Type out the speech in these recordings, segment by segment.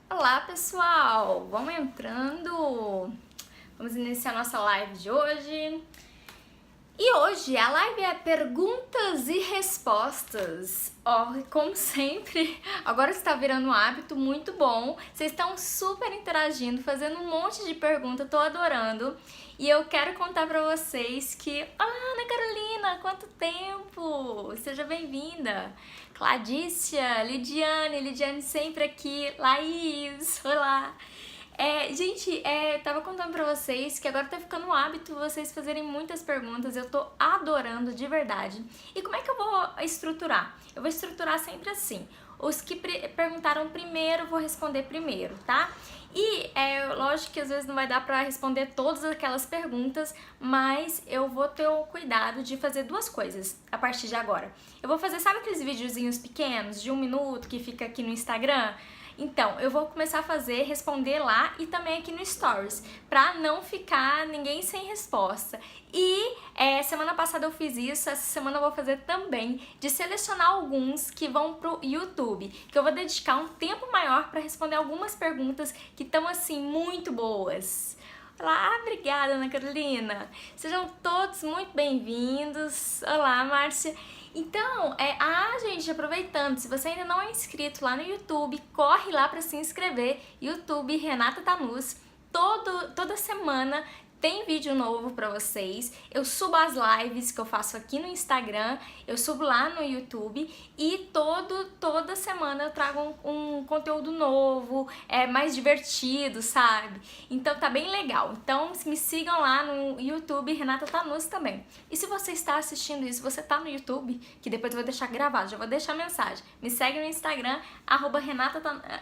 Olá pessoal, vamos entrando, vamos iniciar nossa live de hoje. E hoje a live é perguntas e respostas. Como sempre, agora está virando um hábito muito bom. Vocês estão super interagindo, fazendo um monte de perguntas, tô adorando. E eu quero contar pra vocês que... Olá, Ana Carolina, quanto tempo! Seja bem-vinda! Cladícia, Lidiane sempre aqui, Laís, olá! Gente, tava contando pra vocês que agora tá ficando um hábito vocês fazerem muitas perguntas, eu tô adorando de verdade. E como é que eu vou estruturar? Eu vou estruturar sempre assim, os que perguntaram primeiro, vou responder primeiro, tá? E lógico que às vezes não vai dar pra responder todas aquelas perguntas, mas eu vou ter o cuidado de fazer duas coisas a partir de agora. Eu vou fazer, sabe aqueles videozinhos pequenos de 1 minuto que fica aqui no Instagram? Então, eu vou começar a fazer, responder lá e também aqui no Stories, pra não ficar ninguém sem resposta. E semana passada eu fiz isso, essa semana eu vou fazer também, de selecionar alguns que vão pro YouTube, que eu vou dedicar um tempo maior pra responder algumas perguntas que estão assim muito boas. Olá, obrigada Ana Carolina! Sejam todos muito bem-vindos. Olá, Márcia! Então, gente, aproveitando, se você ainda não é inscrito lá no YouTube, corre lá para se inscrever, YouTube Renata Tanus, toda semana tem vídeo novo pra vocês, eu subo as lives que eu faço aqui no Instagram, eu subo lá no YouTube e toda semana eu trago um conteúdo novo, mais divertido, sabe? Então tá bem legal, então me sigam lá no YouTube Renata Tanus também. E se você está assistindo isso, você tá no YouTube, que depois eu vou deixar gravado, já vou deixar a mensagem, me segue no Instagram,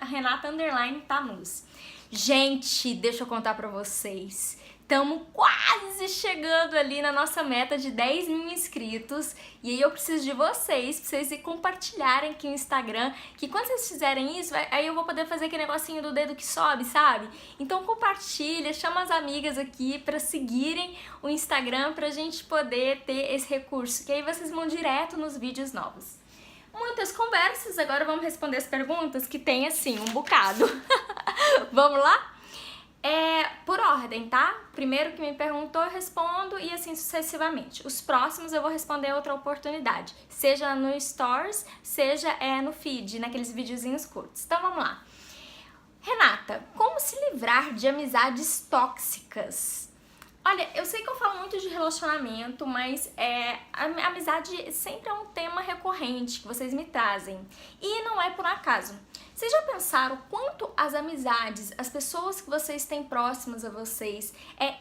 @Renata_Tanus. Gente, deixa eu contar pra vocês. Estamos quase chegando ali na nossa meta de 10 mil inscritos. E aí eu preciso de vocês, pra vocês compartilharem aqui no Instagram, que quando vocês fizerem isso, aí eu vou poder fazer aquele negocinho do dedo que sobe, sabe? Então compartilha, chama as amigas aqui pra seguirem o Instagram pra gente poder ter esse recurso, que aí vocês vão direto nos vídeos novos. Muitas conversas, agora vamos responder as perguntas, que tem assim, um bocado. Vamos lá? Por ordem, tá? Primeiro que me perguntou, eu respondo e assim sucessivamente. Os próximos eu vou responder outra oportunidade, seja no Stories, seja no feed, naqueles videozinhos curtos. Então vamos lá. Renata, como se livrar de amizades tóxicas? Olha, eu sei que eu falo muito de relacionamento, mas a amizade sempre é um tema recorrente que vocês me trazem. E não é por acaso. Vocês já pensaram quanto as amizades, as pessoas que vocês têm próximas a vocês,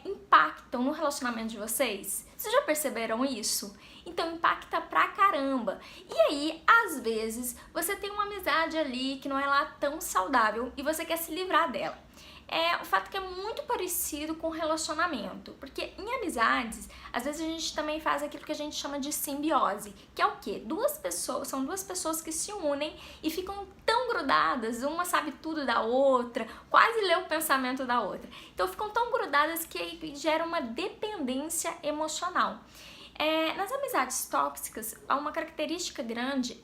impactam no relacionamento de vocês? Vocês já perceberam isso? Então impacta pra caramba. E aí, às vezes, você tem uma amizade ali que não é lá tão saudável e você quer se livrar dela. O fato que é muito parecido com relacionamento, porque em amizades, às vezes a gente também faz aquilo que a gente chama de simbiose, que é o quê? São duas pessoas que se unem e ficam tão grudadas, uma sabe tudo da outra, quase lê o pensamento da outra. Então ficam tão grudadas que gera uma dependência emocional. Nas amizades tóxicas, uma característica grande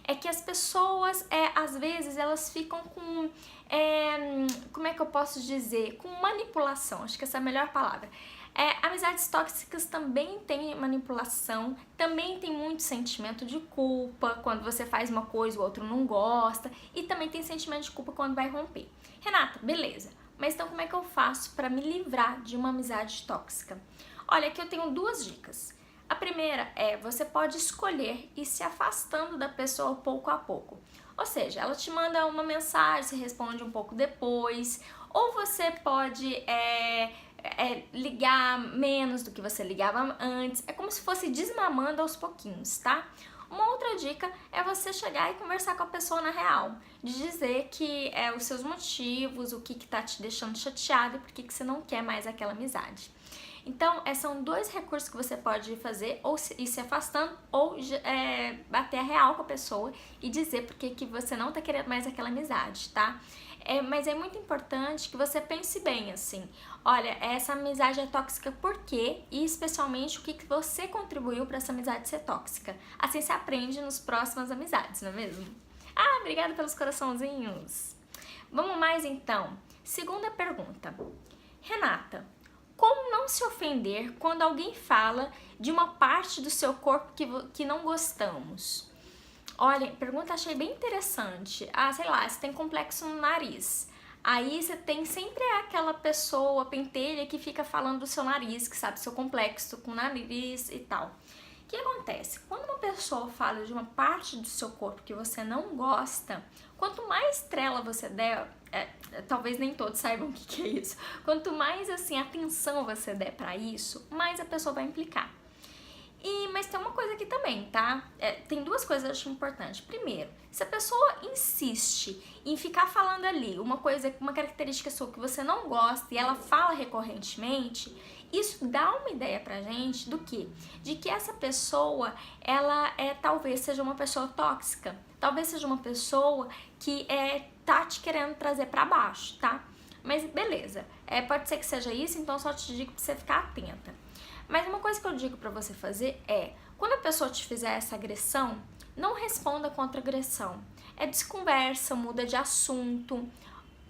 é que as pessoas, às vezes, elas ficam com, como é que eu posso dizer, com manipulação, acho que essa é a melhor palavra. Amizades tóxicas também tem manipulação, também tem muito sentimento de culpa, quando você faz uma coisa o outro não gosta, e também tem sentimento de culpa quando vai romper. Renata, beleza, mas então como é que eu faço para me livrar de uma amizade tóxica? Olha, aqui eu tenho duas dicas. A primeira você pode escolher ir se afastando da pessoa pouco a pouco. Ou seja, ela te manda uma mensagem, você responde um pouco depois, ou você pode ligar menos do que você ligava antes. É como se fosse desmamando aos pouquinhos, tá? Uma outra dica é você chegar e conversar com a pessoa na real, de dizer que os seus motivos, o que tá te deixando chateado e por que você não quer mais aquela amizade. Então, são dois recursos que você pode fazer, ou ir se afastando, ou bater a real com a pessoa e dizer por que você não tá querendo mais aquela amizade, tá? Mas é muito importante que você pense bem, assim, olha, essa amizade é tóxica por quê? E especialmente o que você contribuiu para essa amizade ser tóxica. Assim você aprende nos próximas amizades, não é mesmo? Ah, obrigada pelos coraçãozinhos! Vamos mais então. Segunda pergunta. Renata, como não se ofender quando alguém fala de uma parte do seu corpo que não gostamos? Olha, pergunta achei bem interessante. Ah, sei lá, você tem complexo no nariz. Aí você tem sempre aquela pessoa, pentelha, que fica falando do seu nariz, que sabe seu complexo com o nariz e tal. O que acontece? Quando uma pessoa fala de uma parte do seu corpo que você não gosta, quanto mais trela você der, talvez nem todos saibam o que é isso, quanto mais assim atenção você der pra isso, mais a pessoa vai implicar. Mas tem uma coisa aqui também, tá? Tem duas coisas que eu acho importante. Primeiro, se a pessoa insiste em ficar falando ali uma característica sua que você não gosta e ela fala recorrentemente, isso dá uma ideia pra gente do quê? De que essa pessoa, ela talvez seja uma pessoa tóxica, talvez seja uma pessoa que tá te querendo trazer pra baixo, tá? Mas beleza, pode ser que seja isso, então eu só te digo pra você ficar atenta. Mas uma coisa que eu digo pra você fazer quando a pessoa te fizer essa agressão, não responda contra agressão. Desconversa, muda de assunto.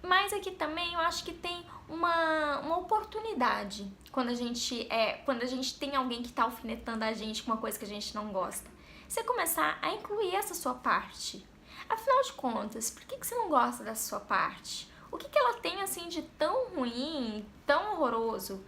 Mas aqui também eu acho que tem uma oportunidade quando a gente tem alguém que tá alfinetando a gente com uma coisa que a gente não gosta. Você começar a incluir essa sua parte. Afinal de contas, por que você não gosta dessa sua parte? O que ela tem assim de tão ruim, tão horroroso?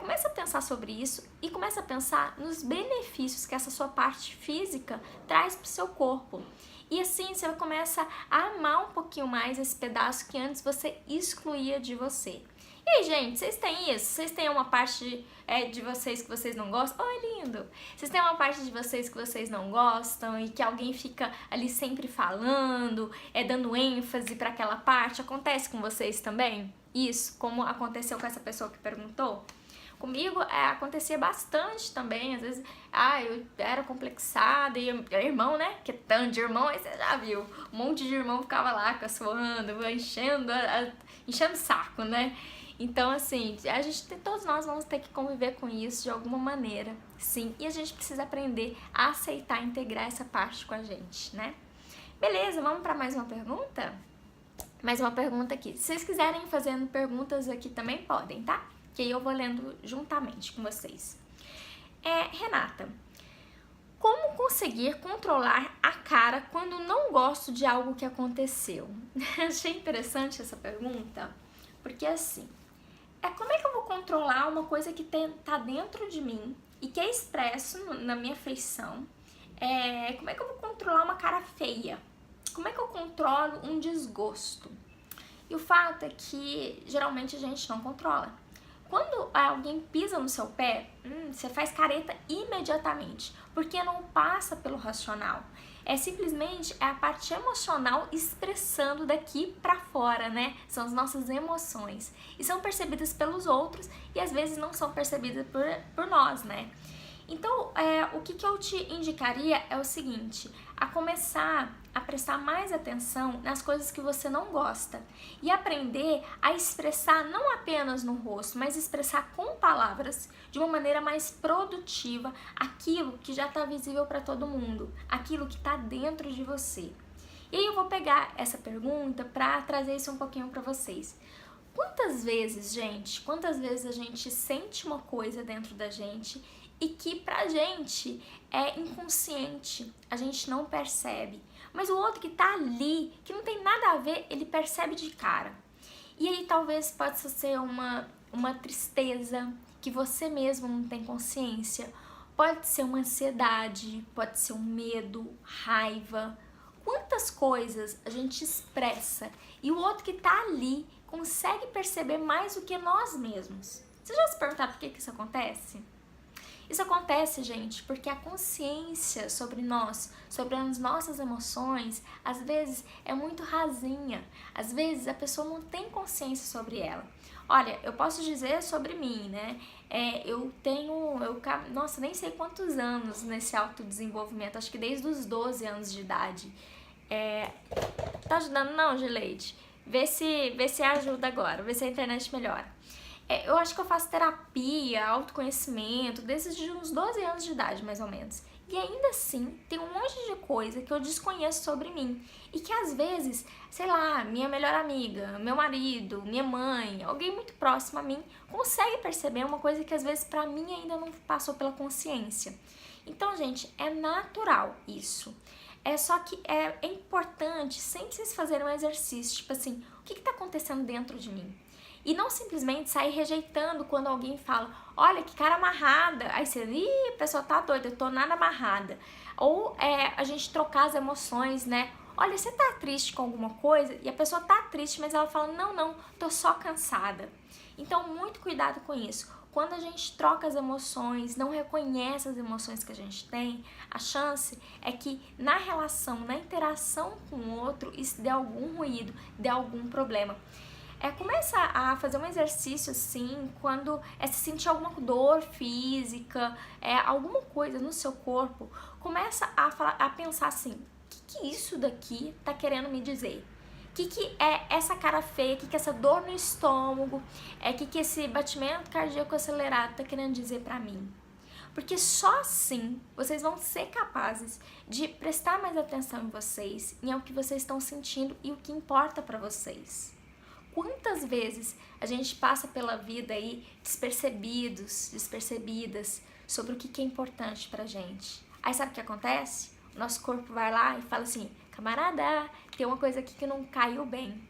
Começa a pensar sobre isso e começa a pensar nos benefícios que essa sua parte física traz pro seu corpo. E assim você começa a amar um pouquinho mais esse pedaço que antes você excluía de você. E aí, gente, vocês têm isso? Vocês têm uma parte de vocês que vocês não gostam? Oh, lindo! Vocês têm uma parte de vocês que vocês não gostam e que alguém fica ali sempre falando, dando ênfase para aquela parte? Acontece com vocês também? Isso, como aconteceu com essa pessoa que perguntou? Comigo acontecia bastante também, às vezes, eu era complexada e irmão, né, que é tanto de irmão, aí você já viu, um monte de irmão ficava lá caçoando, enchendo o saco, né, então assim, todos nós vamos ter que conviver com isso de alguma maneira, sim, e a gente precisa aprender a aceitar e integrar essa parte com a gente, né. Beleza, vamos para mais uma pergunta? Mais uma pergunta aqui, se vocês quiserem ir fazendo perguntas aqui também podem, tá? Que aí eu vou lendo juntamente com vocês. Renata, como conseguir controlar a cara quando não gosto de algo que aconteceu? Achei interessante essa pergunta, porque assim, como é que eu vou controlar uma coisa que tá dentro de mim e que é expresso na minha feição? Como é que eu vou controlar uma cara feia? Como é que eu controlo um desgosto? E o fato é que geralmente a gente não controla. Quando alguém pisa no seu pé, você faz careta imediatamente, porque não passa pelo racional. Simplesmente a parte emocional expressando daqui pra fora, né? São as nossas emoções. E são percebidas pelos outros e às vezes não são percebidas por nós, né? Então, o que eu te indicaria é o seguinte, a começar a prestar mais atenção nas coisas que você não gosta e aprender a expressar não apenas no rosto, mas expressar com palavras de uma maneira mais produtiva aquilo que já está visível para todo mundo, aquilo que está dentro de você. E aí eu vou pegar essa pergunta para trazer isso um pouquinho para vocês. Quantas vezes a gente sente uma coisa dentro da gente e que pra gente é inconsciente, a gente não percebe, mas o outro que tá ali, que não tem nada a ver, ele percebe de cara. E aí talvez possa ser uma tristeza que você mesmo não tem consciência, pode ser uma ansiedade, pode ser um medo, raiva. Quantas coisas a gente expressa e o outro que tá ali consegue perceber mais do que nós mesmos. Você já se perguntaram por que isso acontece? Isso acontece, gente, porque a consciência sobre nós, sobre as nossas emoções, às vezes é muito rasinha. Às vezes a pessoa não tem consciência sobre ela. Olha, eu posso dizer sobre mim, né? Nossa, nem sei quantos anos nesse autodesenvolvimento, acho que desde os 12 anos de idade. Tá ajudando não, Gileide? Vê se ajuda agora, vê se a internet melhora. Eu acho que eu faço terapia, autoconhecimento, desde uns 12 anos de idade, mais ou menos. E ainda assim, tem um monte de coisa que eu desconheço sobre mim. E que às vezes, sei lá, minha melhor amiga, meu marido, minha mãe, alguém muito próximo a mim, consegue perceber uma coisa que às vezes pra mim ainda não passou pela consciência. Então, gente, é natural isso. É só que é importante sempre vocês fazerem um exercício, tipo assim, o que tá acontecendo dentro de mim? E não simplesmente sair rejeitando quando alguém fala, olha que cara amarrada. Aí você, ih, a pessoa tá doida, eu tô nada amarrada. Ou a gente trocar as emoções, né? Olha, você tá triste com alguma coisa? E a pessoa tá triste, mas ela fala, não, tô só cansada. Então, muito cuidado com isso. Quando a gente troca as emoções, não reconhece as emoções que a gente tem, a chance é que na relação, na interação com o outro, isso dê algum ruído, dê algum problema. Começa a fazer um exercício assim, quando se sentir alguma dor física, alguma coisa no seu corpo, começa a pensar assim, o que isso daqui tá querendo me dizer? O que é essa cara feia, o que é essa dor no estômago, o que esse batimento cardíaco acelerado tá querendo dizer pra mim? Porque só assim vocês vão ser capazes de prestar mais atenção em vocês, em o que vocês estão sentindo e o que importa pra vocês. Quantas vezes a gente passa pela vida aí despercebidas sobre o que é importante pra gente? Aí sabe o que acontece? O nosso corpo vai lá e fala assim, camarada, tem uma coisa aqui que não caiu bem.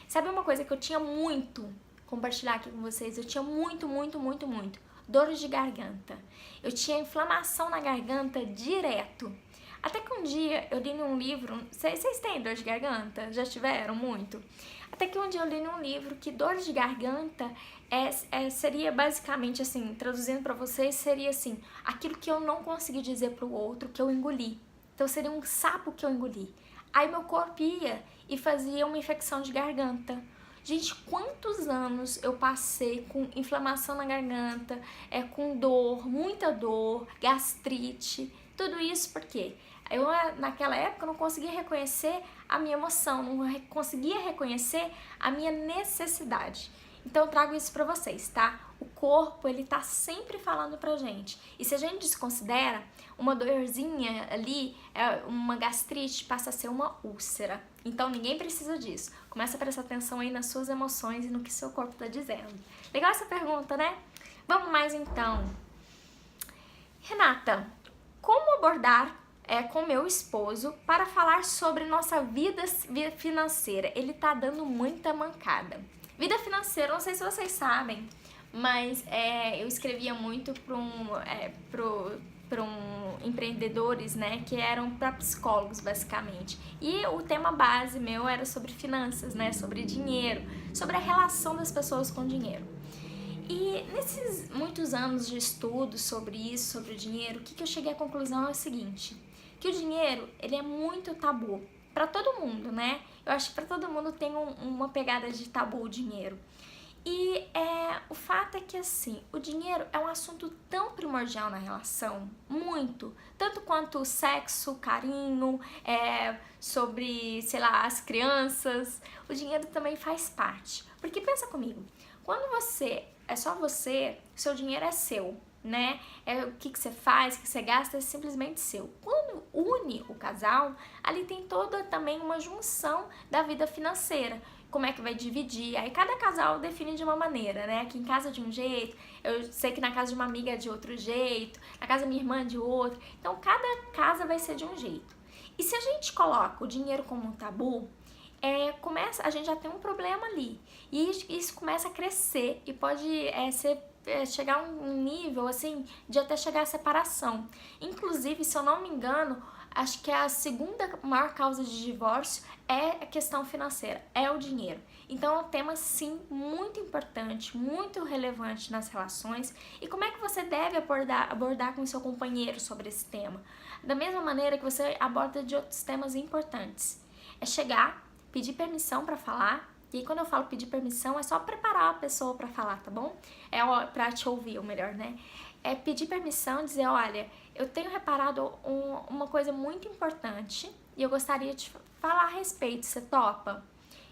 Sabe uma coisa que eu tinha muito, compartilhar aqui com vocês, eu tinha muito, dores de garganta. Eu tinha inflamação na garganta direto. Até que um dia eu li num livro, vocês têm dor de garganta? Já tiveram muito? Até que um dia eu li num livro que dor de garganta seria basicamente assim, traduzindo pra vocês, seria assim, aquilo que eu não consegui dizer pro outro, que eu engoli. Então seria um sapo que eu engoli. Aí meu corpo ia e fazia uma infecção de garganta. Gente, quantos anos eu passei com inflamação na garganta, com dor, muita dor, gastrite, tudo isso porque eu naquela época não conseguia reconhecer a minha emoção, não conseguia reconhecer a minha necessidade. Então eu trago isso pra vocês, tá? O corpo, ele tá sempre falando pra gente. E se a gente desconsidera, uma dorzinha ali, uma gastrite, passa a ser uma úlcera. Então ninguém precisa disso. Começa a prestar atenção aí nas suas emoções e no que seu corpo tá dizendo. Legal essa pergunta, né? Vamos mais então. Renata, como abordar com meu esposo para falar sobre nossa vida financeira? Ele tá dando muita mancada. Vida financeira, não sei se vocês sabem, mas eu escrevia muito para empreendedores, né, que eram para psicólogos, basicamente. E o tema base meu era sobre finanças, né, sobre dinheiro, sobre a relação das pessoas com dinheiro. E nesses muitos anos de estudo sobre isso, sobre o dinheiro, o que eu cheguei à conclusão é o seguinte, que o dinheiro, ele é muito tabu para todo mundo, né? Eu acho que para todo mundo tem uma pegada de tabu o dinheiro. E o fato é que, assim, o dinheiro é um assunto tão primordial na relação, muito, tanto quanto o sexo, carinho, sobre, sei lá, as crianças, o dinheiro também faz parte. Porque pensa comigo, quando é só você, seu dinheiro é seu, né? O que você faz, o que você gasta é simplesmente seu. Quando une o casal, ali tem toda também uma junção da vida financeira. Como é que vai dividir? Aí cada casal define de uma maneira, né? Aqui em casa de um jeito, eu sei que na casa de uma amiga é de outro jeito, na casa da minha irmã é de outro. Então cada casa vai ser de um jeito. E se a gente coloca o dinheiro como um tabu, a gente já tem um problema ali. E isso começa a crescer e pode chegar a um nível assim de até chegar à separação. Inclusive, se eu não me engano, acho que a segunda maior causa de divórcio é a questão financeira, é o dinheiro. Então é um tema sim muito importante, muito relevante nas relações. E como é que você deve abordar com seu companheiro sobre esse tema? Da mesma maneira que você aborda de outros temas importantes. É chegar, pedir permissão para falar. E aí, quando eu falo pedir permissão, é só preparar a pessoa para falar, tá bom? Pra te ouvir, ou melhor, né? É pedir permissão, dizer, olha, eu tenho reparado uma coisa muito importante e eu gostaria de falar a respeito, você topa?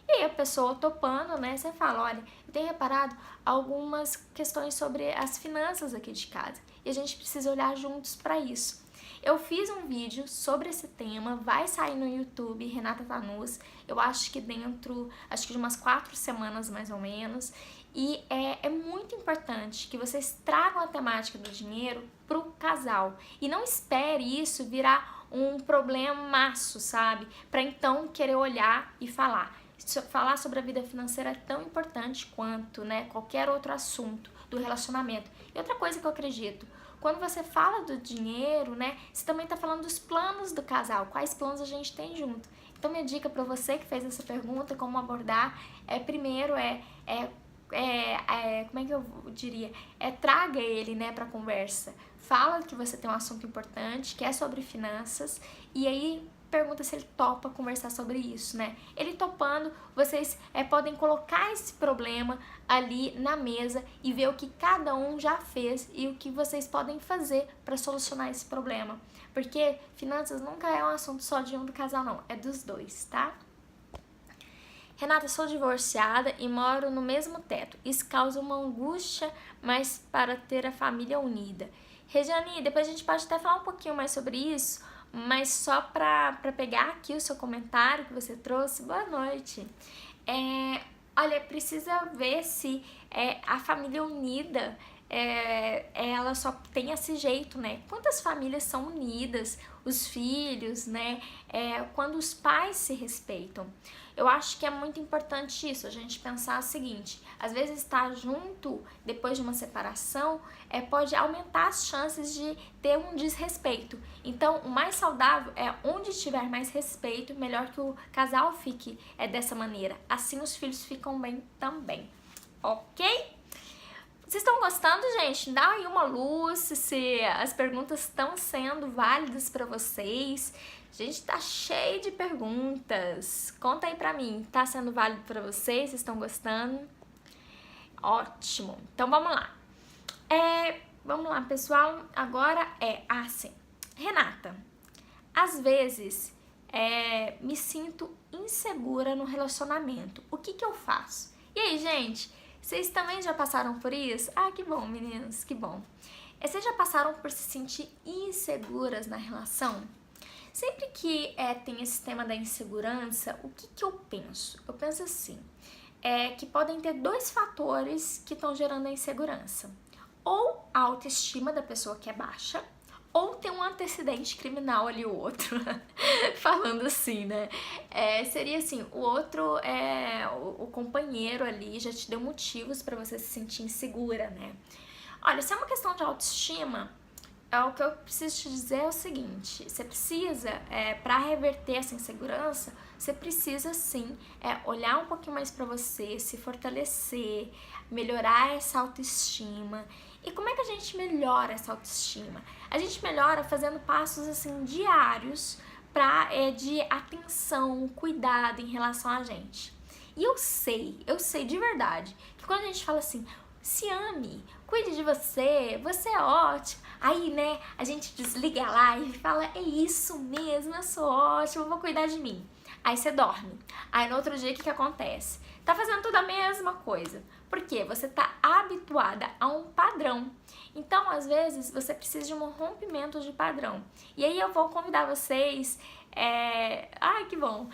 E aí a pessoa topando, né, você fala, olha, eu tenho reparado algumas questões sobre as finanças aqui de casa e a gente precisa olhar juntos para isso. Eu fiz um vídeo sobre esse tema, vai sair no YouTube, Renata Tanus, eu acho que de umas 4 semanas mais ou menos, e é muito importante que vocês tragam a temática do dinheiro pro casal, e não espere isso virar um problemaço, sabe? Pra então querer olhar e falar. Falar sobre a vida financeira é tão importante quanto, né, qualquer outro assunto do relacionamento. E outra coisa que eu acredito, quando você fala do dinheiro, né, você também tá falando dos planos do casal, quais planos a gente tem junto. Então minha dica para você que fez essa pergunta, como abordar, primeiro como é que eu diria? Traga ele, né, pra conversa. Fala que você tem um assunto importante, que é sobre finanças, e aí pergunta se ele topa conversar sobre isso, né? Ele topando, vocês podem colocar esse problema ali na mesa e ver o que cada um já fez e o que vocês podem fazer para solucionar esse problema. Porque finanças nunca é um assunto só de um do casal, não, é dos dois, tá? Renata, sou divorciada e moro no mesmo teto. Isso causa uma angústia, mas para ter a família unida. Regiane, depois a gente pode até falar um pouquinho mais sobre isso, mas só para pegar aqui o seu comentário que você trouxe, boa noite. Olha, precisa ver se a família unida, ela só tem esse jeito, né? Quantas famílias são unidas, os filhos, né? Quando os pais se respeitam. Eu acho que é muito importante isso, a gente pensar o seguinte, às vezes estar junto depois de uma separação pode aumentar as chances de ter um desrespeito. Então, o mais saudável é onde tiver mais respeito, melhor que o casal fique dessa maneira. Assim os filhos ficam bem também, ok? Vocês estão gostando, gente? Dá aí uma luz se as perguntas estão sendo válidas para vocês. Gente, tá cheio de perguntas. Conta aí pra mim, tá sendo válido pra vocês? Vocês estão gostando? Ótimo. Então vamos lá. Vamos lá, pessoal. Agora assim. Renata, às vezes me sinto insegura no relacionamento. O que eu faço? E aí, gente? Vocês também já passaram por isso? Ah, que bom, meninos, que bom. Vocês já passaram por se sentir inseguras na relação? Sempre que tem esse tema da insegurança, o que eu penso? Eu penso assim, que podem ter 2 fatores que estão gerando a insegurança. Ou a autoestima da pessoa que é baixa, ou tem um antecedente criminal ali o outro, falando assim, né? Seria assim, o outro, o companheiro ali já te deu motivos para você se sentir insegura, né? Olha, se é uma questão de autoestima, o que eu preciso te dizer é o seguinte, você precisa, para reverter essa insegurança, você precisa sim olhar um pouquinho mais para você, se fortalecer, melhorar essa autoestima. E como é que a gente melhora essa autoestima? A gente melhora fazendo passos assim diários de atenção, cuidado em relação a gente. E eu sei de verdade, que quando a gente fala assim, se ame, cuide de você, você é ótimo. Aí, né, a gente desliga a live e fala, é isso mesmo, eu sou ótimo, eu vou cuidar de mim. Aí você dorme. Aí no outro dia, o que acontece? Tá fazendo tudo a mesma coisa. Por quê? Você tá habituada a um padrão. Então, às vezes, você precisa de um rompimento de padrão. E aí eu vou convidar vocês... Ai, que bom!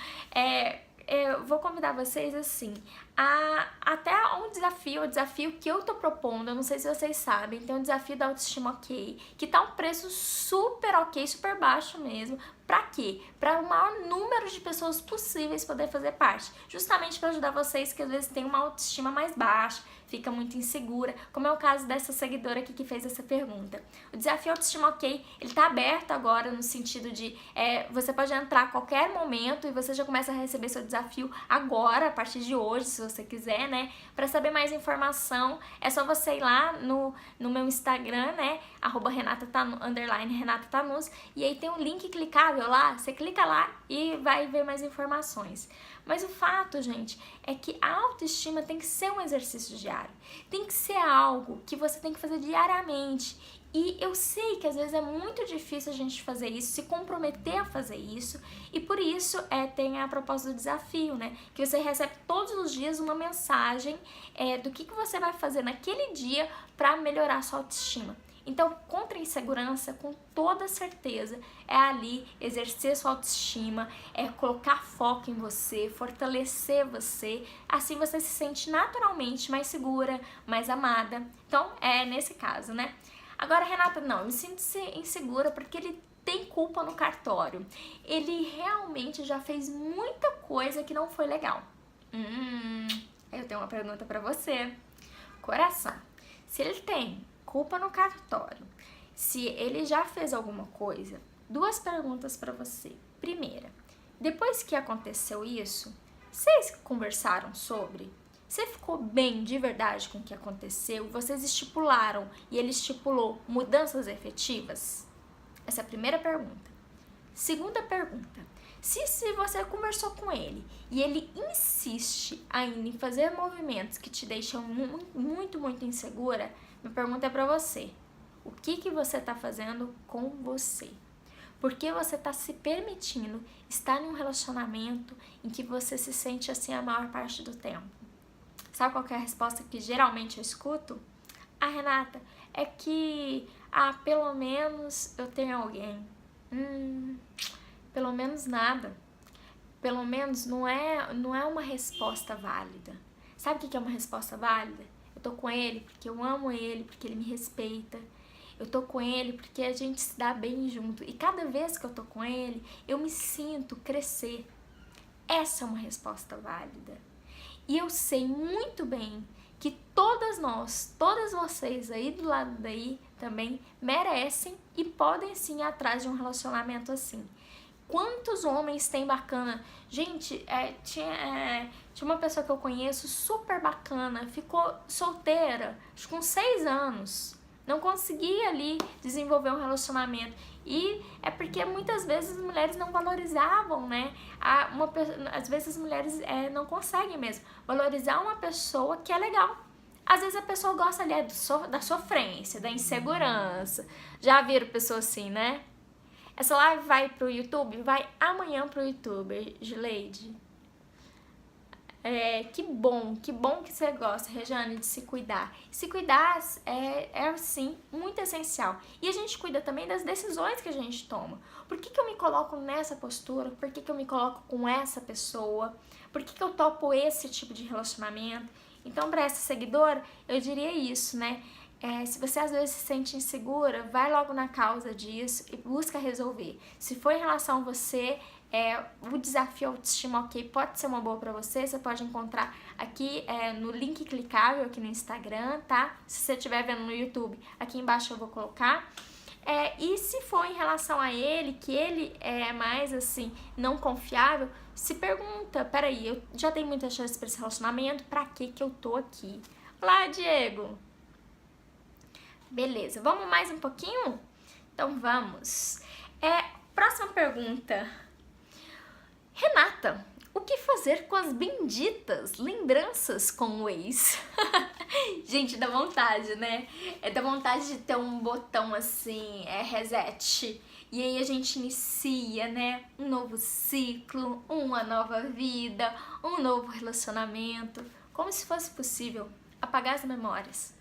Eu vou convidar vocês, assim, até um desafio, o desafio que eu tô propondo, eu não sei se vocês sabem, tem um desafio da autoestima ok, que tá um preço super ok, super baixo mesmo. Pra quê? Para o maior número de pessoas possíveis poder fazer parte. Justamente para ajudar vocês que às vezes têm uma autoestima mais baixa, fica muito insegura, como é o caso dessa seguidora aqui que fez essa pergunta. O desafio Autoestima Ok, ele tá aberto agora no sentido de você pode entrar a qualquer momento e você já começa a receber seu desafio agora, a partir de hoje, se você quiser, né? Para saber mais informação, é só você ir lá no meu Instagram, né? @Renata Tanus, e aí tem um link clicável lá, você clica lá e vai ver mais informações. Mas o fato, gente, é que a autoestima tem que ser um exercício diário, tem que ser algo que você tem que fazer diariamente. E eu sei que às vezes é muito difícil a gente fazer isso, se comprometer a fazer isso, e por isso tem a proposta do desafio, né? Que você recebe todos os dias uma mensagem do que você vai fazer naquele dia para melhorar a sua autoestima. Então, contra a insegurança, com toda certeza, é ali exercer sua autoestima, é colocar foco em você, fortalecer você, assim você se sente naturalmente mais segura, mais amada. Então, é nesse caso, né? Agora, Renata, não, eu me sinto insegura porque ele tem culpa no cartório. Ele realmente já fez muita coisa que não foi legal. Eu tenho uma pergunta pra você. Coração, se ele tem culpa no cartório, se ele já fez alguma coisa, duas perguntas pra você. Primeira, depois que aconteceu isso, vocês conversaram sobre? Você ficou bem de verdade com o que aconteceu? Vocês estipularam e ele estipulou mudanças efetivas? Essa é a primeira pergunta. Segunda pergunta, se você conversou com ele e ele insiste ainda em fazer movimentos que te deixam muito insegura, minha pergunta é pra você. O que você tá fazendo com você? Por que você tá se permitindo estar em um relacionamento em que você se sente assim a maior parte do tempo? Sabe qual que é a resposta que geralmente eu escuto? Renata, é que, pelo menos eu tenho alguém. Pelo menos nada. Pelo menos não é uma resposta válida. Sabe o que é uma resposta válida? Eu tô com ele porque eu amo ele, porque ele me respeita. Eu tô com ele porque a gente se dá bem junto. E cada vez que eu tô com ele, eu me sinto crescer. Essa é uma resposta válida. E eu sei muito bem que todas vocês aí do lado daí também merecem e podem sim ir atrás de um relacionamento assim. Quantos homens tem bacana? Gente, tinha uma pessoa que eu conheço super bacana, ficou solteira, acho que com 6 anos. Não conseguia ali desenvolver um relacionamento. E é porque muitas vezes as mulheres não valorizavam, né? Às vezes as mulheres não conseguem mesmo valorizar uma pessoa que é legal. Às vezes a pessoa gosta ali da sofrência, da insegurança. Já viram pessoa assim, né? Essa live vai pro YouTube? Vai amanhã pro YouTube, Gileide. Que bom que você gosta, Rejane, de se cuidar. Se cuidar sim, muito essencial. E a gente cuida também das decisões que a gente toma. Por que eu me coloco nessa postura? Por que eu me coloco com essa pessoa? Por que eu topo esse tipo de relacionamento? Então, para essa seguidora, eu diria isso, né? Se você às vezes se sente insegura, vai logo na causa disso e busca resolver. Se for em relação a você, o desafio autoestima ok pode ser uma boa pra você. Você pode encontrar aqui no link clicável aqui no Instagram, tá? Se você estiver vendo no YouTube, aqui embaixo eu vou colocar. E se for em relação a ele, que ele é mais assim, não confiável, se pergunta, peraí, eu já tenho muita chance pra esse relacionamento, pra que eu tô aqui? Olá, Diego! Beleza, vamos mais um pouquinho? Então vamos. Próxima pergunta. Renata, o que fazer com as benditas lembranças com o ex? Gente, dá vontade, né? Dá vontade de ter um botão assim, reset. E aí a gente inicia, né? Um novo ciclo, uma nova vida, um novo relacionamento. Como se fosse possível apagar as memórias.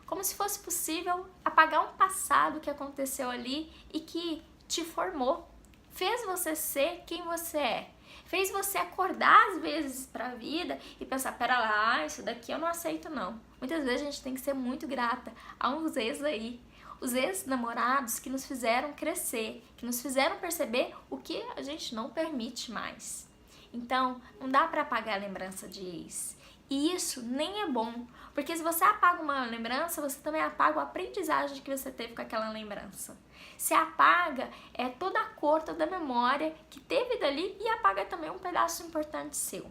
Como se fosse possível apagar um passado que aconteceu ali e que te formou. Fez você ser quem você é. Fez você acordar às vezes pra vida e pensar, pera lá, isso daqui eu não aceito não. Muitas vezes a gente tem que ser muito grata a uns ex aí. Os ex-namorados que nos fizeram crescer, que nos fizeram perceber o que a gente não permite mais. Então, não dá pra apagar a lembrança de ex. E isso nem é bom, porque se você apaga uma lembrança, você também apaga a aprendizagem que você teve com aquela lembrança. Você apaga toda a cor, toda a memória que teve dali e apaga também um pedaço importante seu.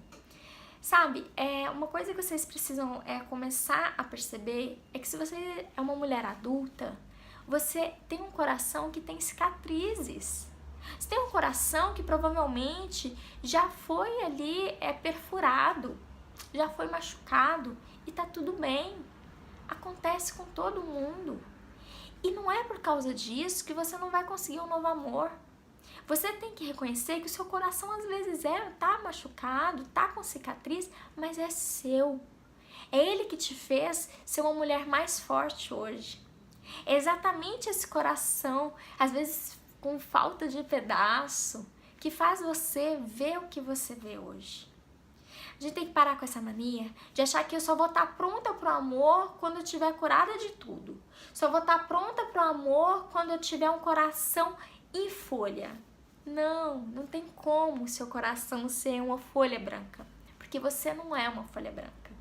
Sabe, uma coisa que vocês precisam começar a perceber é que se você é uma mulher adulta, você tem um coração que tem cicatrizes. Você tem um coração que provavelmente já foi ali perfurado, já foi machucado e tá tudo bem. Acontece com todo mundo. E não é por causa disso que você não vai conseguir um novo amor. Você tem que reconhecer que o seu coração às vezes tá machucado, tá com cicatriz, mas é seu. É ele que te fez ser uma mulher mais forte hoje. É exatamente esse coração, às vezes com falta de pedaço, que faz você ver o que você vê hoje. A gente tem que parar com essa mania de achar que eu só vou estar pronta pro amor quando eu estiver curada de tudo. Só vou estar pronta pro amor quando eu tiver um coração em folha. Não, não tem como o seu coração ser uma folha branca, porque você não é uma folha branca.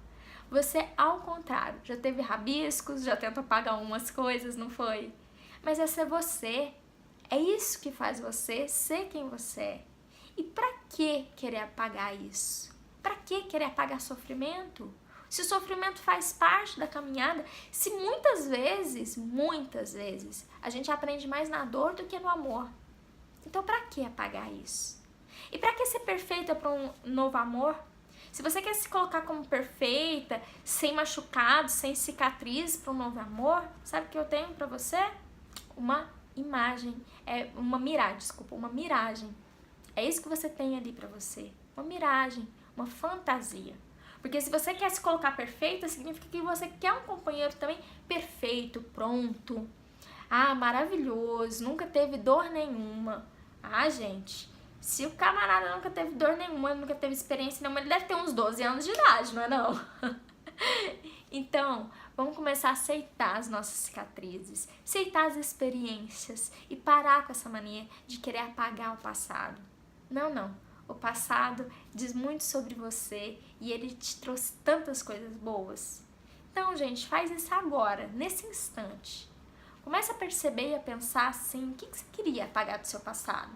Você, ao contrário, já teve rabiscos, já tentou apagar umas coisas, não foi? Mas essa é você. É isso que faz você ser quem você é. E pra que querer apagar isso? Pra que querer apagar sofrimento? Se o sofrimento faz parte da caminhada, se muitas vezes, a gente aprende mais na dor do que no amor. Então pra que apagar isso? E pra que ser perfeita para um novo amor? Se você quer se colocar como perfeita, sem machucado, sem cicatriz para um novo amor, sabe o que eu tenho pra você? Uma imagem, uma miragem. É isso que você tem ali pra você, uma miragem, uma fantasia. Porque se você quer se colocar perfeita, significa que você quer um companheiro também perfeito, pronto. Ah, maravilhoso, nunca teve dor nenhuma. Ah, gente, se o camarada nunca teve dor nenhuma, nunca teve experiência nenhuma, ele deve ter uns 12 anos de idade, não é não? Então, vamos começar a aceitar as nossas cicatrizes, aceitar as experiências e parar com essa mania de querer apagar o passado. Não. O passado diz muito sobre você e ele te trouxe tantas coisas boas. Então, gente, faz isso agora, nesse instante. Começa a perceber e a pensar assim, o que você queria apagar do seu passado?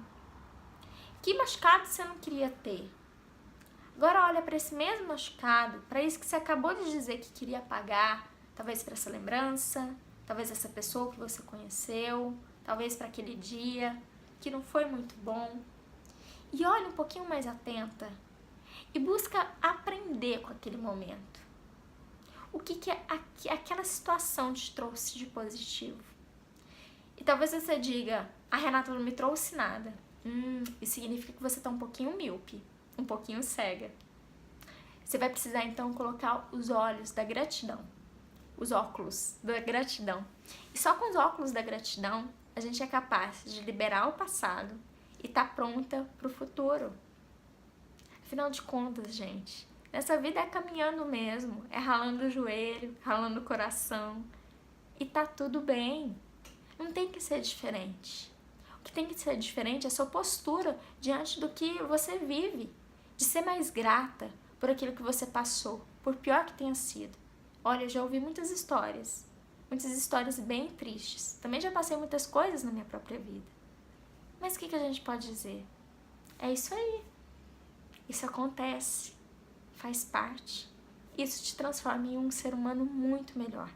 Que machucado você não queria ter? Agora olha para esse mesmo machucado, para isso que você acabou de dizer que queria apagar, talvez para essa lembrança, talvez essa pessoa que você conheceu, talvez para aquele dia que não foi muito bom. E olha um pouquinho mais atenta e busca aprender com aquele momento. O que aquela situação te trouxe de positivo? E talvez você diga, a Renata não me trouxe nada. Isso significa que você está um pouquinho míope, um pouquinho cega. Você vai precisar então colocar os olhos da gratidão, os óculos da gratidão. E só com os óculos da gratidão a gente é capaz de liberar o passado e tá pronta pro futuro. Afinal de contas, gente, nessa vida é caminhando mesmo, é ralando o joelho, ralando o coração e tá tudo bem. Não tem que ser diferente. O que tem que ser diferente é a sua postura diante do que você vive, de ser mais grata por aquilo que você passou, por pior que tenha sido. Olha, eu já ouvi muitas histórias bem tristes. Também já passei muitas coisas na minha própria vida. Mas o que a gente pode dizer? É isso aí. Isso acontece. Faz parte. Isso te transforma em um ser humano muito melhor.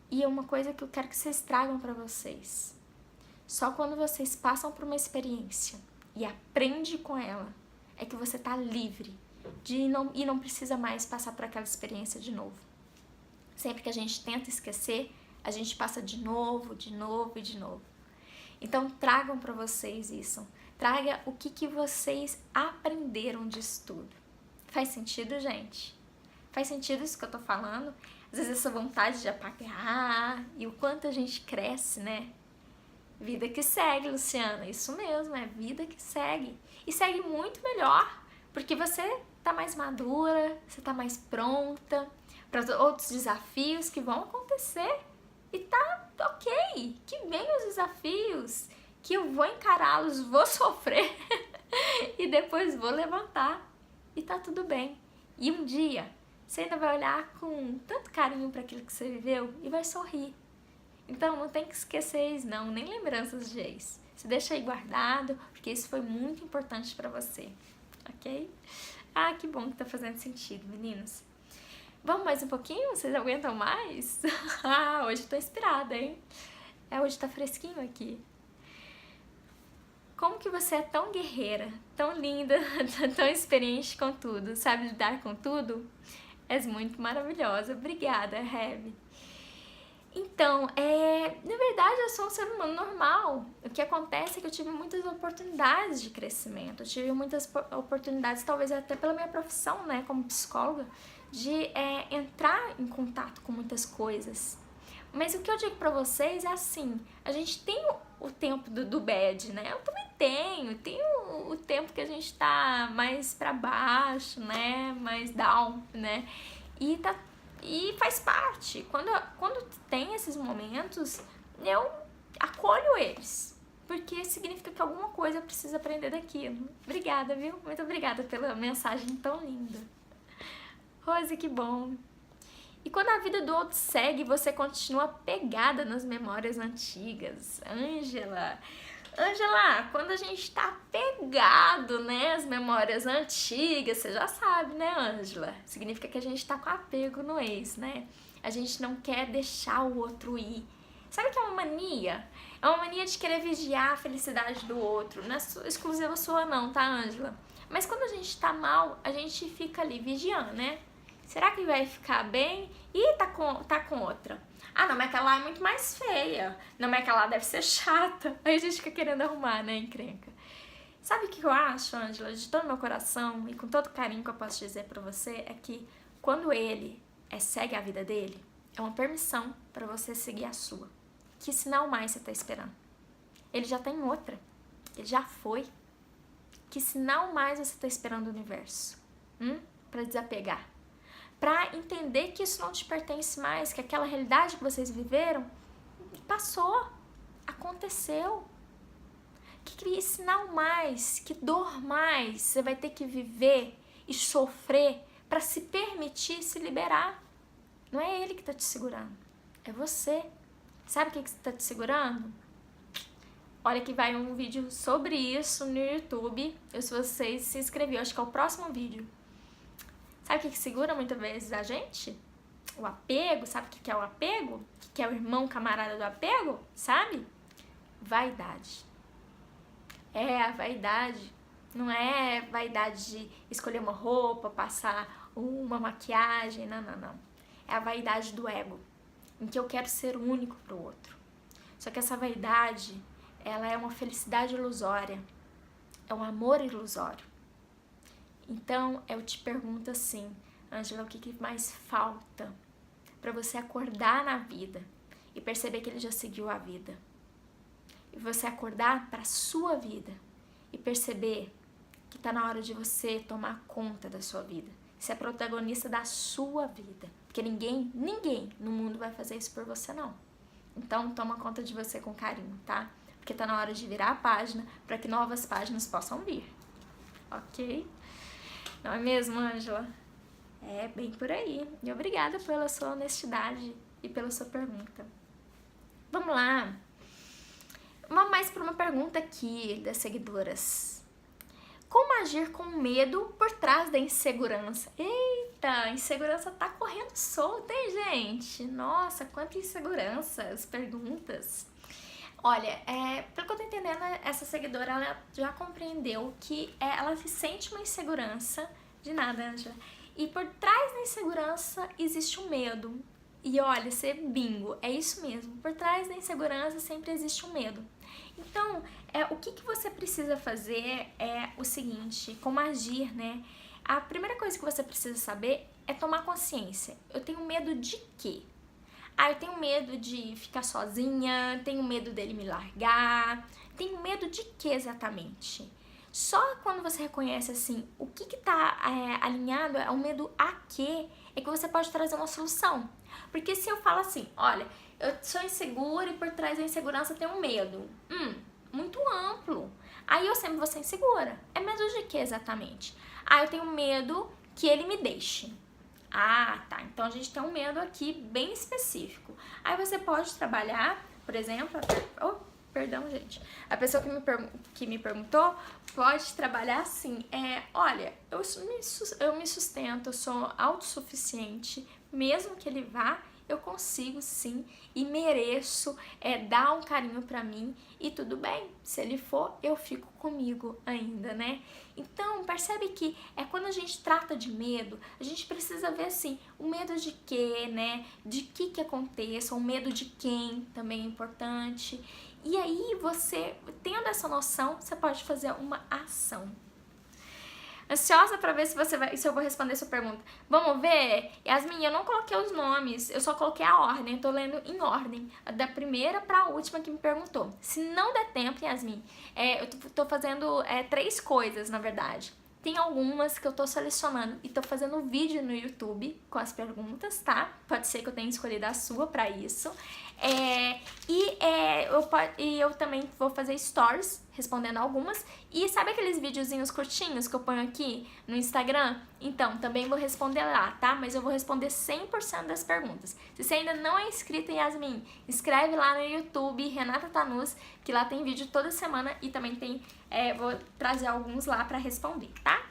E é uma coisa que eu quero que vocês tragam para vocês. Só quando vocês passam por uma experiência e aprendem com ela, é que você tá livre e não precisa mais passar por aquela experiência de novo. Sempre que a gente tenta esquecer, a gente passa de novo. Então tragam para vocês isso. Traga o que vocês aprenderam disso tudo. Faz sentido, gente? Faz sentido isso que eu tô falando? Às vezes essa vontade de apagar e o quanto a gente cresce, né? Vida que segue, Luciana. Isso mesmo, é vida que segue. E segue muito melhor, porque você tá mais madura, você tá mais pronta para outros desafios que vão acontecer. E tá ok, que venham os desafios, que eu vou encará-los, vou sofrer e depois vou levantar e tá tudo bem. E um dia você ainda vai olhar com tanto carinho para aquilo que você viveu e vai sorrir. Então não tem que esquecer isso não, nem lembranças de ex. Você deixa aí guardado, porque isso foi muito importante para você, ok? Ah, que bom que tá fazendo sentido, meninos. Vamos mais um pouquinho? Vocês aguentam mais? Ah, hoje eu tô inspirada, hein? Hoje tá fresquinho aqui. Como que você é tão guerreira, tão linda, tão experiente com tudo, sabe lidar com tudo? És muito maravilhosa. Obrigada, Reb. Então, na verdade eu sou um ser humano normal. O que acontece é que eu tive muitas oportunidades de crescimento. Eu tive muitas oportunidades, talvez até pela minha profissão, né, como psicóloga, de entrar em contato com muitas coisas. Mas o que eu digo pra vocês é assim, a gente tem o tempo do bad, né? Eu também tenho o tempo que a gente tá mais pra baixo, né? Mais down, né? E faz parte. Quando tem esses momentos, eu acolho eles. Porque significa que alguma coisa eu preciso aprender daquilo. Obrigada, viu? Muito obrigada pela mensagem tão linda. Rose, que bom. E quando a vida do outro segue, você continua pegada nas memórias antigas. Ângela, quando a gente tá pegado, né, as memórias antigas, você já sabe, né, Ângela? Significa que a gente tá com apego no ex, né? A gente não quer deixar o outro ir. Sabe o que é uma mania? É uma mania de querer vigiar a felicidade do outro. Não é exclusiva sua não, tá, Ângela? Mas quando a gente tá mal, a gente fica ali vigiando, né? Será que vai ficar bem? Ih, tá com outra. Ah, não, mas aquela lá é muito mais feia. Não, mas aquela lá deve ser chata. Aí a gente fica querendo arrumar, né, encrenca. Sabe o que eu acho, Ângela, de todo meu coração e com todo carinho que eu posso dizer pra você, é que quando ele segue a vida dele, é uma permissão pra você seguir a sua. Que sinal mais você tá esperando? Ele já tem outra. Ele já foi. Que sinal mais você tá esperando do universo? Pra desapegar? Pra entender que isso não te pertence mais, que aquela realidade que vocês viveram passou, aconteceu. Que sinal mais, que dor mais você vai ter que viver e sofrer pra se permitir se liberar. Não é ele que tá te segurando, é você. Sabe o que tá te segurando? Olha que vai um vídeo sobre isso no YouTube. Se vocês se inscreveram, acho que é o próximo vídeo. Sabe o que segura muitas vezes a gente? O apego, sabe o que é o apego? O que é o irmão camarada do apego? Sabe? Vaidade. É, a vaidade. Não é vaidade de escolher uma roupa, passar uma maquiagem, não. É a vaidade do ego, em que eu quero ser único pro outro. Só que essa vaidade, ela é uma felicidade ilusória. É um amor ilusório. Então, eu te pergunto assim, Ângela, o que mais falta para você acordar na vida e perceber que ele já seguiu a vida? E você acordar para a sua vida e perceber que tá na hora de você tomar conta da sua vida. Ser a protagonista da sua vida. Porque ninguém no mundo vai fazer isso por você, não. Então, toma conta de você com carinho, tá? Porque tá na hora de virar a página para que novas páginas possam vir. Ok? Não é mesmo, Ângela? É bem por aí. E obrigada pela sua honestidade e pela sua pergunta. Vamos lá. Mais para uma pergunta aqui das seguidoras. Como agir com medo por trás da insegurança? Eita, a insegurança tá correndo solta, hein, gente? Nossa, quanta insegurança, as perguntas. Olha, pelo que eu tô entendendo, essa seguidora, ela já compreendeu que ela se sente uma insegurança, de nada, Ângela, e por trás da insegurança existe um medo. E olha, você bingo, é isso mesmo, por trás da insegurança sempre existe um medo. Então, o que você precisa fazer é o seguinte, como agir, né? A primeira coisa que você precisa saber é tomar consciência. Eu tenho medo de quê? Eu tenho medo de ficar sozinha, tenho medo dele me largar, tenho medo de quê exatamente? Só quando você reconhece assim, o que tá alinhado ao medo a quê, é que você pode trazer uma solução. Porque se eu falo assim, olha, eu sou insegura e por trás da insegurança eu tenho um medo. Muito amplo. Aí eu sempre vou ser insegura. É medo de quê exatamente? Eu tenho medo que ele me deixe. Tá. Então a gente tem um medo aqui bem específico. Aí você pode trabalhar, por exemplo... Perdão, gente. A pessoa que me perguntou pode trabalhar assim. Olha, eu me sustento, eu sou autossuficiente. Mesmo que ele vá, eu consigo sim e mereço dar um carinho pra mim e tudo bem. Se ele for, eu fico comigo ainda, né? Então, percebe que quando a gente trata de medo, a gente precisa ver assim, o medo de quê, né? De que aconteça, o medo de quem também é importante. E aí, você, tendo essa noção, você pode fazer uma ação. Ansiosa pra ver se eu vou responder sua pergunta. Vamos ver? Yasmin, eu não coloquei os nomes, eu só coloquei a ordem. Eu tô lendo em ordem, da primeira pra última que me perguntou. Se não der tempo, Yasmin, eu tô fazendo 3 coisas, na verdade. Tem algumas que eu tô selecionando e tô fazendo vídeo no YouTube com as perguntas, tá? Pode ser que eu tenha escolhido a sua pra isso. Eu também vou fazer stories respondendo algumas. E sabe aqueles videozinhos curtinhos que eu ponho aqui no Instagram? Então, também vou responder lá, tá? Mas eu vou responder 100% das perguntas. Se você ainda não é inscrito em Yasmin, inscreve lá no YouTube, Renata Tanus, que lá tem vídeo toda semana e também tem, vou trazer alguns lá pra responder, tá?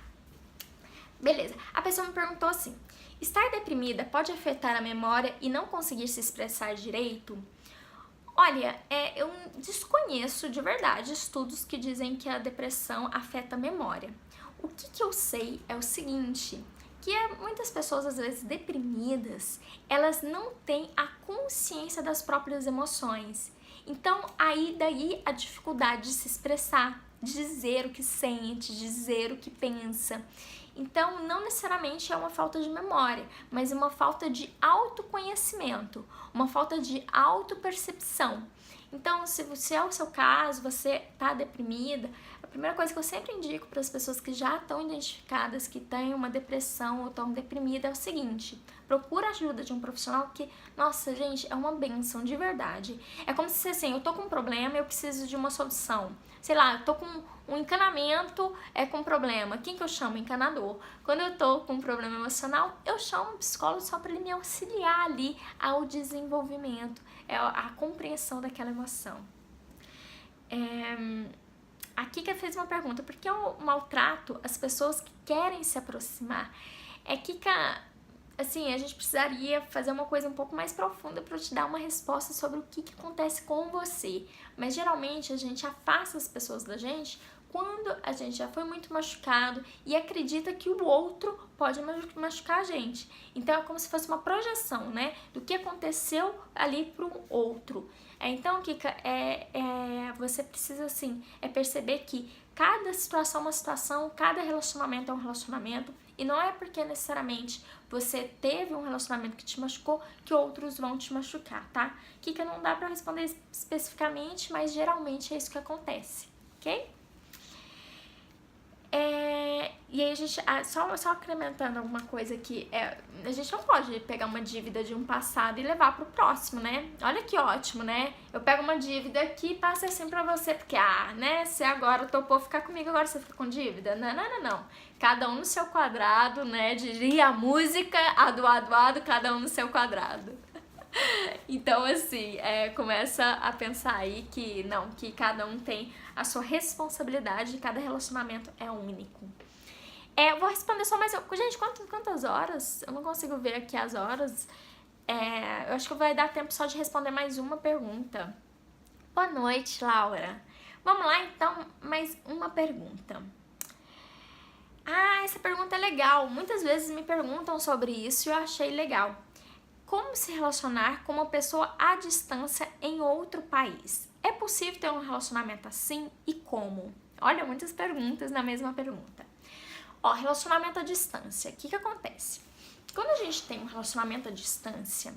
Beleza. A pessoa me perguntou assim: estar deprimida pode afetar a memória e não conseguir se expressar direito? Olha, eu desconheço de verdade estudos que dizem que a depressão afeta a memória. O que eu sei é o seguinte, que muitas pessoas, às vezes, deprimidas, elas não têm a consciência das próprias emoções. Então, daí a dificuldade de se expressar, de dizer o que sente, dizer o que pensa. Então, não necessariamente é uma falta de memória, mas uma falta de autoconhecimento, uma falta de autopercepção. Então, se é o seu caso, você está deprimida, a primeira coisa que eu sempre indico para as pessoas que já estão identificadas, que têm uma depressão ou estão deprimidas, é o seguinte: procura a ajuda de um profissional que, nossa, gente, é uma bênção de verdade. É como se assim, eu tô com um problema e eu preciso de uma solução. Sei lá, eu tô com um encanamento, com problema. Quem que eu chamo? Encanador. Quando eu tô com um problema emocional, eu chamo um psicólogo só para ele me auxiliar ali ao desenvolvimento, a compreensão daquela emoção. A Kika fez uma pergunta: por que eu maltrato as pessoas que querem se aproximar? Kika, assim, a gente precisaria fazer uma coisa um pouco mais profunda para te dar uma resposta sobre o que acontece com você. Mas geralmente a gente afasta as pessoas da gente quando a gente já foi muito machucado e acredita que o outro pode machucar a gente. Então é como se fosse uma projeção, né, do que aconteceu ali pro outro. Então, Kika, você precisa, assim, perceber que cada situação é uma situação, cada relacionamento é um relacionamento, e não é porque necessariamente você teve um relacionamento que te machucou que outros vão te machucar, tá? Kika, não dá pra responder especificamente, mas geralmente é isso que acontece, ok? E aí a gente, só incrementando alguma coisa aqui, a gente não pode pegar uma dívida de um passado e levar pro próximo, né? Olha que ótimo, né? Eu pego uma dívida aqui e passo assim pra você, porque, né, você agora topou ficar comigo, agora você fica com dívida? Não. Cada um no seu quadrado, né? Diria a música, adoado, cada um no seu quadrado. Então, assim, começa a pensar aí que cada um tem a sua responsabilidade e cada relacionamento é único. Eu vou responder só mais... Gente, quantas horas? Eu não consigo ver aqui as horas. Eu acho que vai dar tempo só de responder mais uma pergunta. Boa noite, Laura. Vamos lá, então, mais uma pergunta. Essa pergunta é legal. Muitas vezes me perguntam sobre isso e eu achei legal. Como se relacionar com uma pessoa à distância em outro país? É possível ter um relacionamento assim e como? Olha, muitas perguntas na mesma pergunta. Relacionamento à distância. O que acontece? Quando a gente tem um relacionamento à distância,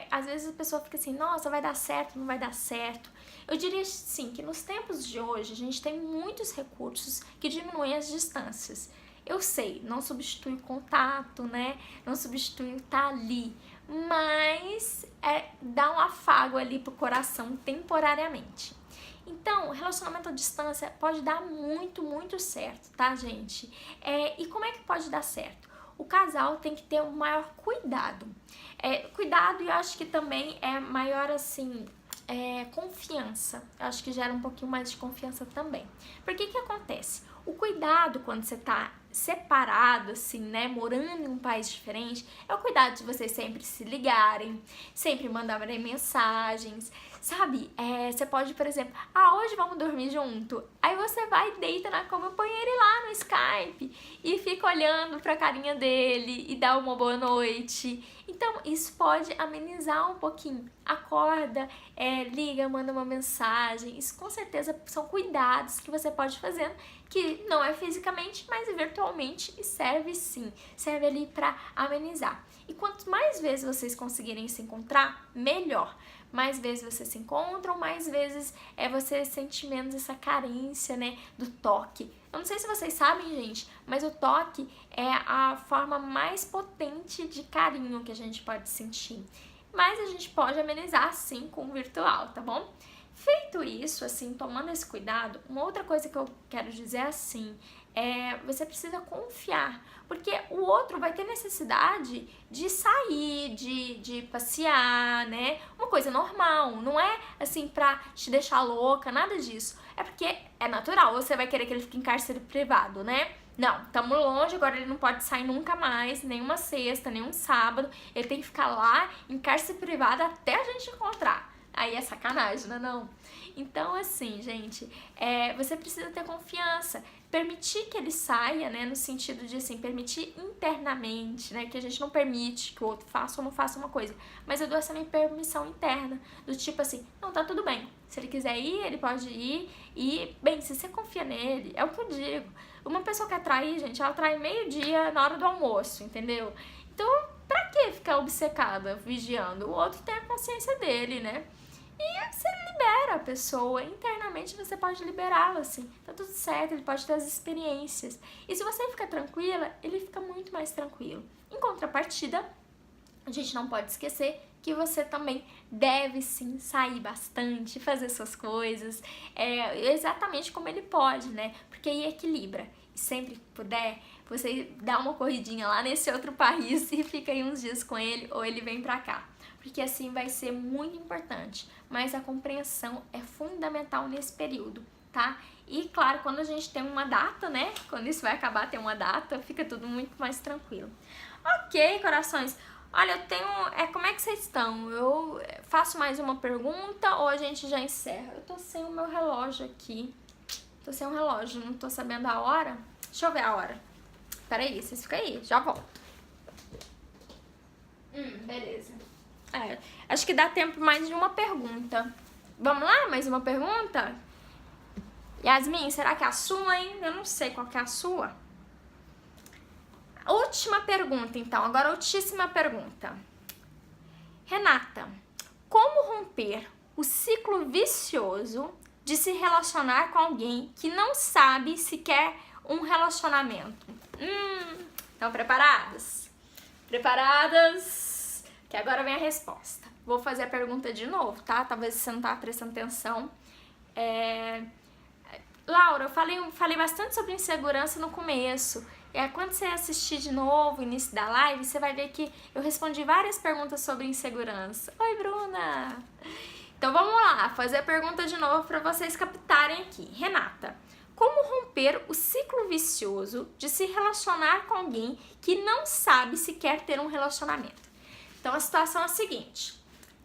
às vezes a pessoa fica assim, nossa, vai dar certo, não vai dar certo. Eu diria sim que nos tempos de hoje a gente tem muitos recursos que diminuem as distâncias. Eu sei, não substitui o contato, né? Não substitui o estar ali, mas dá um afago ali pro coração temporariamente. Então, relacionamento à distância pode dar muito, muito certo, tá, gente? E como é que pode dar certo? O casal tem que ter um maior cuidado. Cuidado, e eu acho que também maior, assim, confiança. Eu acho que gera um pouquinho mais de confiança também. Porque que acontece? O cuidado quando você tá separado, assim, né, morando em um país diferente, é o cuidado de vocês sempre se ligarem, sempre mandarem mensagens, sabe? Você pode, por exemplo, hoje vamos dormir junto. Aí você vai, deita na cama, põe ele lá no Skype e fica olhando pra carinha dele e dá uma boa noite. Então, isso pode amenizar um pouquinho. Acorda, liga, manda uma mensagem. Isso com certeza são cuidados que você pode fazer que não é fisicamente, mas virtualmente, e serve sim, serve ali para amenizar. E quanto mais vezes vocês conseguirem se encontrar, melhor. Mais vezes vocês se encontram, mais vezes você sente menos essa carência, né, do toque. Eu não sei se vocês sabem, gente, mas o toque é a forma mais potente de carinho que a gente pode sentir. Mas a gente pode amenizar sim com o virtual, tá bom? Feito isso, assim, tomando esse cuidado, uma outra coisa que eu quero dizer assim, você precisa confiar, porque o outro vai ter necessidade de sair, de passear, né? Uma coisa normal, não é assim pra te deixar louca, nada disso. É porque é natural, você vai querer que ele fique em cárcere privado, né? Não, tamo longe, agora ele não pode sair nunca mais, nenhuma sexta, nenhum sábado, ele tem que ficar lá em cárcere privado até a gente encontrar. Aí é sacanagem, não é não? Então, assim, gente, você precisa ter confiança, permitir que ele saia, né, no sentido de, assim, permitir internamente, né, que a gente não permite que o outro faça ou não faça uma coisa, mas eu dou essa minha permissão interna, do tipo assim, não, tá tudo bem, se ele quiser ir, ele pode ir, e, bem, se você confia nele, é o que eu digo, uma pessoa que atrai, gente, ela atrai meio-dia na hora do almoço, entendeu? Então, pra que ficar obcecada, vigiando? O outro tem a consciência dele, né? E você libera a pessoa, internamente você pode liberá-la, assim, tá tudo certo, ele pode ter as experiências. E se você fica tranquila, ele fica muito mais tranquilo. Em contrapartida, a gente não pode esquecer que você também deve sim sair bastante, fazer suas coisas, exatamente como ele pode, né? Porque aí equilibra. E sempre que puder, você dá uma corridinha lá nesse outro país e fica aí uns dias com ele, ou ele vem pra cá. Porque assim vai ser muito importante, mas a compreensão é fundamental nesse período, tá? E claro, quando a gente tem uma data, né? Quando isso vai acabar, tem uma data, fica tudo muito mais tranquilo. Ok, corações. Olha, eu tenho... como é que vocês estão? Eu faço mais uma pergunta ou a gente já encerra? Eu tô sem o meu relógio aqui. Tô sem o relógio, não tô sabendo a hora. Deixa eu ver a hora. Peraí, vocês ficam aí, já volto. Beleza. Acho que dá tempo mais de uma pergunta. Vamos lá? Mais uma pergunta? Yasmin, será que é a sua, hein? Eu não sei qual que é a sua. Última pergunta, então. Agora, ultíssima pergunta. Renata, como romper o ciclo vicioso de se relacionar com alguém que não sabe se quer um relacionamento? Estão preparadas? Preparadas? Que agora vem a resposta. Vou fazer a pergunta de novo, tá? Talvez você não tá prestando atenção. Laura, eu falei bastante sobre insegurança no começo. Quando você assistir de novo o início da live, você vai ver que eu respondi várias perguntas sobre insegurança. Oi, Bruna! Então vamos lá, fazer a pergunta de novo para vocês captarem aqui. Renata, como romper o ciclo vicioso de se relacionar com alguém que não sabe se quer ter um relacionamento? Então a situação é a seguinte,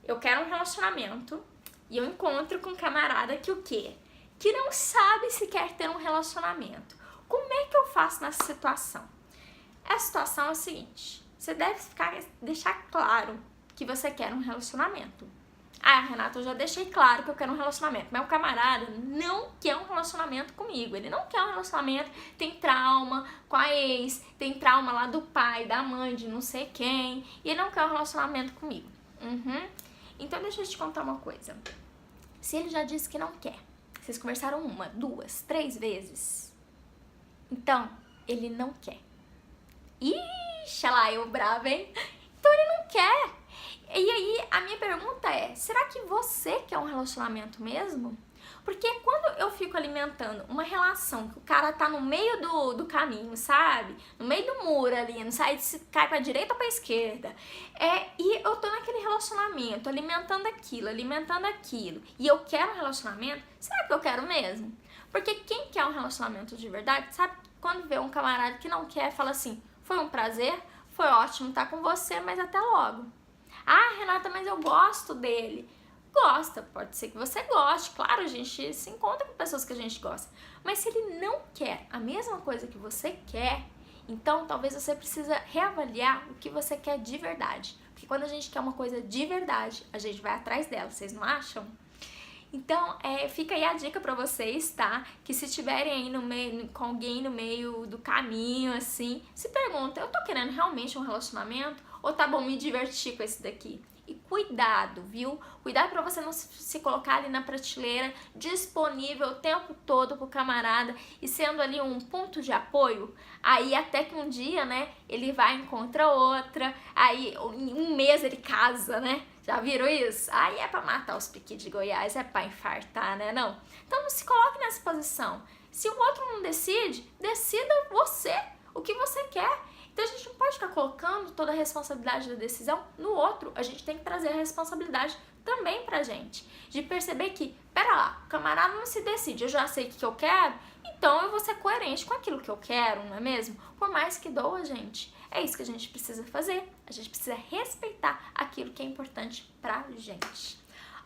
eu quero um relacionamento e eu encontro com um camarada que o quê? Que não sabe se quer ter um relacionamento. Como é que eu faço nessa situação? A situação é a seguinte, você deve deixar claro que você quer um relacionamento. Renata, eu já deixei claro que eu quero um relacionamento, mas o camarada não quer um relacionamento comigo, ele não quer um relacionamento, tem trauma com a ex, tem trauma lá do pai, da mãe, de não sei quem, e ele não quer um relacionamento comigo. Então deixa eu te contar uma coisa, se ele já disse que não quer, vocês conversaram 1, 2, 3 vezes, então ele não quer. Ixi, lá eu brava, hein? Então ele não quer. E aí, a minha pergunta é, será que você quer um relacionamento mesmo? Porque quando eu fico alimentando uma relação que o cara tá no meio do caminho, sabe? No meio do muro ali, não sai se cai pra direita ou pra esquerda. E eu tô naquele relacionamento, alimentando aquilo, e eu quero um relacionamento, será que eu quero mesmo? Porque quem quer um relacionamento de verdade, sabe? Quando vê um camarada que não quer, fala assim, foi um prazer, foi ótimo estar com você, mas até logo. Renata, mas eu gosto dele. Gosta, pode ser que você goste. Claro, a gente se encontra com pessoas que a gente gosta. Mas se ele não quer a mesma coisa que você quer, então talvez você precisa reavaliar o que você quer de verdade. Porque quando a gente quer uma coisa de verdade, a gente vai atrás dela, vocês não acham? Então, fica aí a dica pra vocês, tá? Que se tiverem aí no meio, com alguém no meio do caminho, assim, se pergunta, eu tô querendo realmente um relacionamento? Ou tá bom me divertir com esse daqui? E cuidado, viu? Cuidado pra você não se colocar ali na prateleira, disponível o tempo todo pro camarada e sendo ali um ponto de apoio. Aí até que um dia, né, ele vai encontrar outra, aí em um mês ele casa, né? Já viram isso? Aí é pra matar os piqui de Goiás, é pra infartar, né? Não. Então não se coloque nessa posição. Se o outro não decide, decida você o que você quer. Então a gente não pode ficar colocando toda a responsabilidade da decisão no outro. A gente tem que trazer a responsabilidade também pra gente. De perceber que, pera lá, o camarada não se decide, eu já sei o que eu quero, então eu vou ser coerente com aquilo que eu quero, não é mesmo? Por mais que doa, gente. É isso que a gente precisa fazer. A gente precisa respeitar aquilo que é importante pra gente.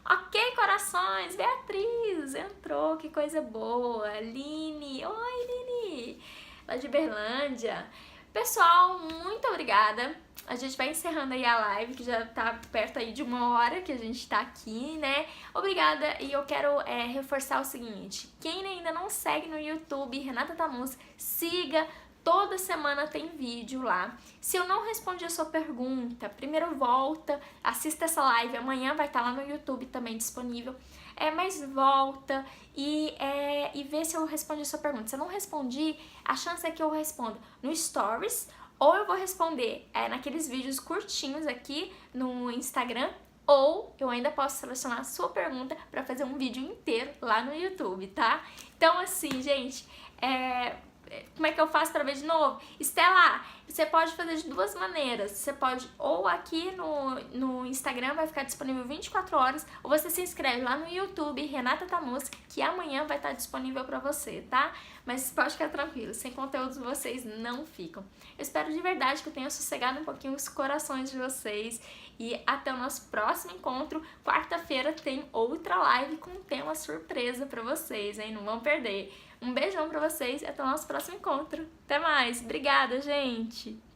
Ok, corações, Beatriz entrou, que coisa boa. Aline, oi Aline, lá de Berlândia. Pessoal, muito obrigada. A gente vai encerrando aí a live, que já tá perto aí de 1 hora que a gente tá aqui, né? Obrigada, e eu quero reforçar o seguinte. Quem ainda não segue no YouTube, Renata Tamus, siga. Toda semana tem vídeo lá. Se eu não respondi a sua pergunta, primeiro volta, assista essa live, amanhã vai estar lá no YouTube também disponível. Mas volta e vê se eu respondi a sua pergunta. Se eu não respondi, a chance é que eu responda no Stories, ou eu vou responder naqueles vídeos curtinhos aqui no Instagram, ou eu ainda posso selecionar a sua pergunta para fazer um vídeo inteiro lá no YouTube, tá? Então assim, gente, como é que eu faço para ver de novo? Estela, você pode fazer de duas maneiras. Você pode, ou aqui no Instagram vai ficar disponível 24 horas, ou você se inscreve lá no YouTube, Renata Tamus, que amanhã vai estar disponível para você, tá? Mas pode ficar tranquilo, sem conteúdos vocês não ficam. Eu espero de verdade que eu tenha sossegado um pouquinho os corações de vocês. E até o nosso próximo encontro. Quarta-feira tem outra live com um tema surpresa pra vocês, hein? Não vão perder. Um beijão pra vocês e até o nosso próximo encontro. Até mais. Obrigada, gente!